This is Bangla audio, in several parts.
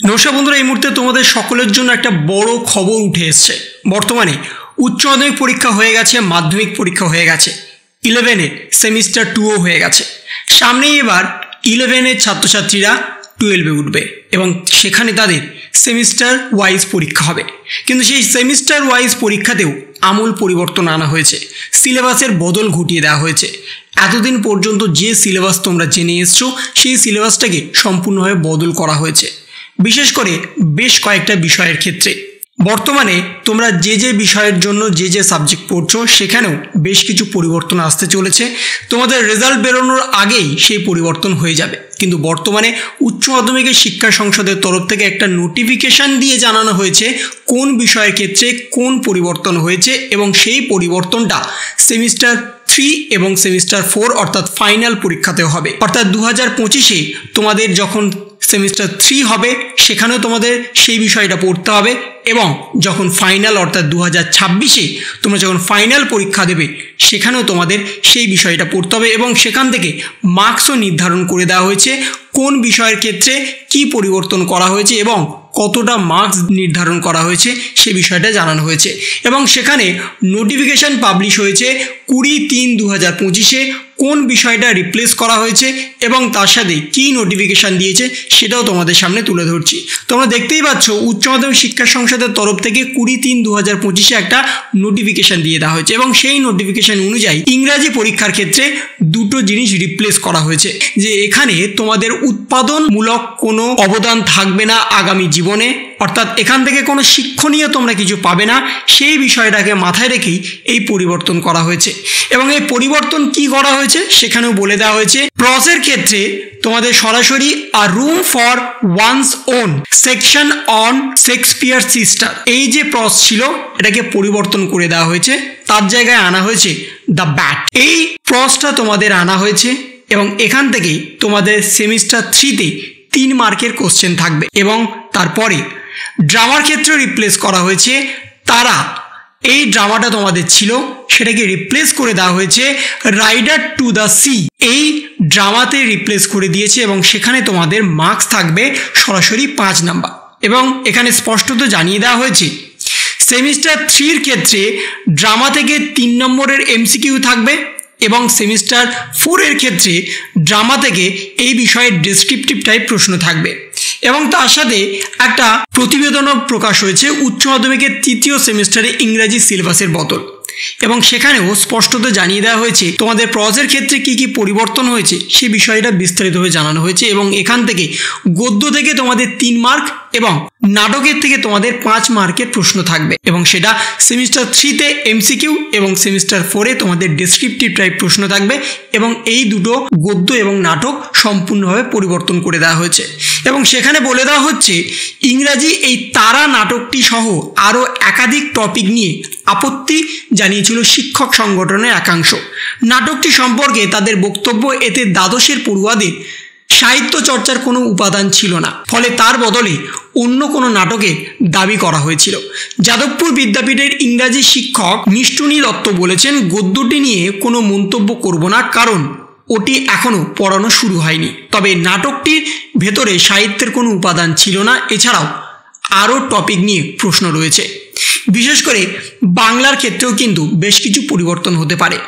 নমস্কার বন্ধুরা, এই মুহূর্তে তোমাদের সকলের জন্য একটা বড় খবর উঠে এসেছে। বর্তমানে উচ্চ মাধ্যমিক পরীক্ষা হয়ে গেছে, মাধ্যমিক পরীক্ষা হয়ে গেছে, 11-এর সেমিস্টার 2ও হয়ে গেছে। সামনেই এবার 11-এর ছাত্রছাত্রীরা 12-এ উঠবে এবং সেখানে তাদের সেমিস্টার ওয়াইজ পরীক্ষা হবে। কিন্তু সেই সেমিস্টার ওয়াইজ পরীক্ষাতেও আমূল পরিবর্তন আনা হয়েছে, সিলেবাসের বদল ঘটিয়ে দেওয়া হয়েছে। এতদিন পর্যন্ত যে সিলেবাস তোমরা জেনে এসছো সেই সিলেবাসটাকে সম্পূর্ণভাবে বদল করা হয়েছে, বিশেষ করে বেশ কয়েকটা বিষয়ের ক্ষেত্রে। বর্তমানে তোমরা যে যে বিষয়ের জন্য যে যে সাবজেক্ট পড়ছো সেখানেও বেশ কিছু পরিবর্তন আসতে চলেছে। তোমাদের রেজাল্ট বেরোনোর আগেই সেই পরিবর্তন হয়ে যাবে। কিন্তু বর্তমানে উচ্চ মাধ্যমিকের শিক্ষা সংসদের তরফ থেকে একটা নোটিফিকেশান দিয়ে জানানো হয়েছে কোন বিষয়ের ক্ষেত্রে কোন পরিবর্তন হয়েছে এবং সেই পরিবর্তনটা সেমিস্টার 3 এবং সেমিস্টার 4 অর্থাৎ ফাইনাল পরীক্ষাতেও হবে। অর্থাৎ 2025-এ তোমাদের যখন সেমিস্টার 3 হবে সেখানেও তোমাদের সেই বিষয়টা পড়তে হবে এবং যখন ফাইনাল অর্থাৎ 2026-এ তোমরা যখন ফাইনাল পরীক্ষা দেবে সেখানেও তোমাদের সেই বিষয়টা পড়তে হবে এবং সেখান থেকে মার্কসও নির্ধারণ করে দেওয়া হয়েছে কোন বিষয়ের ক্ষেত্রে কি পরিবর্তন করা হয়েছে এবং কতটা মার্কস নির্ধারণ করা হয়েছে সে বিষয়টা জানানো হয়েছে। এবং সেখানে নোটিফিকেশান পাবলিশ হয়েছে 20-3-2025-এ কোন বিষয়টা রিপ্লেস করা হয়েছে এবং তার সাথে কী নোটিফিকেশান দিয়েছে সেটাও তোমাদের সামনে তুলে ধরছি। তোমরা দেখতেই পাচ্ছ উচ্চ মাধ্যমিক শিক্ষা সংসদের তরফ থেকে 20-3-2025-এ একটা নোটিফিকেশান দিয়ে দেওয়া হয়েছে এবং সেই নোটিফিকেশান অনুযায়ী ইংরাজি পরীক্ষার ক্ষেত্রে দুটো জিনিস রিপ্লেস করা হয়েছে, যে এখানে তোমাদের উৎপাদনমূলক কোনো অবদান থাকবে না আগামী জীবনে, অর্থাৎ এখান থেকে কোনো শিক্ষণীয় তোমরা কিছু পাবে না, সেই বিষয়টাকে মাথায় রেখেই এই পরিবর্তন করা হয়েছে। এবং এই পরিবর্তন কি করা হয়েছে সেখানেও বলে দেওয়া হয়েছে প্রসের ক্ষেত্রে তোমাদের সরাসরি a room for one's own section on Shakespeare sister, এই যে প্রস ছিল এটাকে পরিবর্তন করে দেওয়া হয়েছে, তার জায়গায় আনা হয়েছে দ্য ব্যাট। এই প্রসটা তোমাদের আনা হয়েছে এবং এখান থেকেই তোমাদের সেমিস্টার 3-তে 3 মার্কের কোশ্চেন থাকবে। এবং তারপরে ড্রামার ক্ষেত্রে রিপ্লেস করা হয়েছে তারা, এই ড্রামাটা তোমাদের ছিল সেটাকে রিপ্লেস করে দেওয়া হয়েছে রাইডার টু দ্য সি, এই ড্রামাতে রিপ্লেস করে দিয়েছে এবং সেখানে তোমাদের মার্কস থাকবে সরাসরি 5 নাম্বার। এবং এখানে স্পষ্টত জানিয়ে দেওয়া হয়েছে সেমিস্টার 3-এর ক্ষেত্রে ড্রামা থেকে 3 নম্বরের এমসিকিউ থাকবে এবং সেমিস্টার 4-এর ক্ষেত্রে ড্রামা থেকে এই বিষয়ে ডেসক্রিপটিভ টাইপ প্রশ্ন থাকবে। এবং তার সাথে একটা প্রতিবেদনও প্রকাশ হয়েছে উচ্চ মাধ্যমিকের 3য় সেমিস্টারে ইংরাজি সিলেবাসের বদল, এবং সেখানেও স্পষ্টত জানিয়ে দেওয়া হয়েছে তোমাদের প্রজের ক্ষেত্রে কি কি পরিবর্তন হয়েছে সে বিষয়টা বিস্তারিতভাবে জানানো হয়েছে। এবং এখান থেকে গদ্য থেকে তোমাদের 3 মার্ক এবং নাটকের থেকে তোমাদের 5 মার্কের প্রশ্ন থাকবে এবং সেটা সেমিস্টার 3-তে এমসিকিউ এবং সেমিস্টার 4-এ তোমাদের ডেসক্রিপটিভ টাইপ প্রশ্ন থাকবে। এবং এই দুটো গদ্য এবং নাটক সম্পূর্ণভাবে পরিবর্তন করে দেওয়া হয়েছে এবং সেখানে বলে দেওয়া হচ্ছে ইংরাজি এই তারা নাটকটি সহ আরও একাধিক টপিক নিয়ে আপত্তি জানিয়েছিল শিক্ষক সংগঠনের একাংশ। নাটকটি সম্পর্কে তাদের বক্তব্য, এতে দ্বাদশের পড়ুয়াদের সাহিত্য চর্চার কোনো উপাদান ছিল না, ফলে তার বদলে অন্য কোনো নাটকের দাবি করা হয়েছিল। যাদবপুর বিদ্যাপীঠের ইংরাজি শিক্ষক মিষ্টুনী দত্ত বলেছেন, গদ্যটি নিয়ে কোনো মন্তব্য করব না, কারণ ওটি এখনও পড়ানো শুরু হয়নি। তবে নাটকটির ভেতরে সাহিত্যের কোনো উপাদান ছিল না, এছাড়াও আরও টপিক নিয়ে প্রশ্ন রয়েছে। বিশেষ করে বাংলার ক্ষেত্রেও কিন্তু বেশ কিছু পরিবর্তন হতে পারে,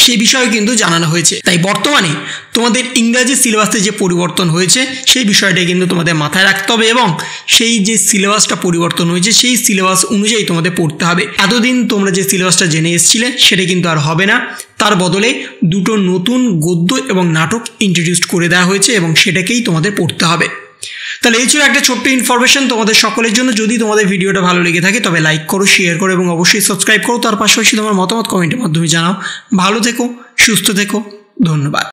সেই বিষয়ে কিন্তু জানানো হয়েছে। তাই বর্তমানে তোমাদের ইংরাজি সিলেবাসে যে পরিবর্তন হয়েছে সেই বিষয়টা কিন্তু তোমাদের মাথায় রাখতে হবে এবং সেই যে সিলেবাসটা পরিবর্তন হয়েছে সেই সিলেবাস অনুযায়ী তোমাদের পড়তে হবে। এতদিন তোমরা যে সিলেবাসটা জেনে এসেছিলে সেটা কিন্তু আর হবে না, তার বদলে দুটো নতুন গদ্য এবং নাটক ইন্ট্রোডিউস করে দেওয়া হয়েছে এবং সেটাকেই তোমাদের পড়তে হবে। তাহলে এই ছিল একটা ছোট্ট ইনফরমেশন তোমাদের সকলের জন্য। যদি তোমাদের ভিডিওটা ভালো লেগে থাকে তবে লাইক করো, শেয়ার করো এবং অবশ্যই সাবস্ক্রাইব করো। তার পাশাপাশি তোমার মতামত কমেন্টের মাধ্যমে জানাও। ভালো থেকো, সুস্থ থেকো, ধন্যবাদ।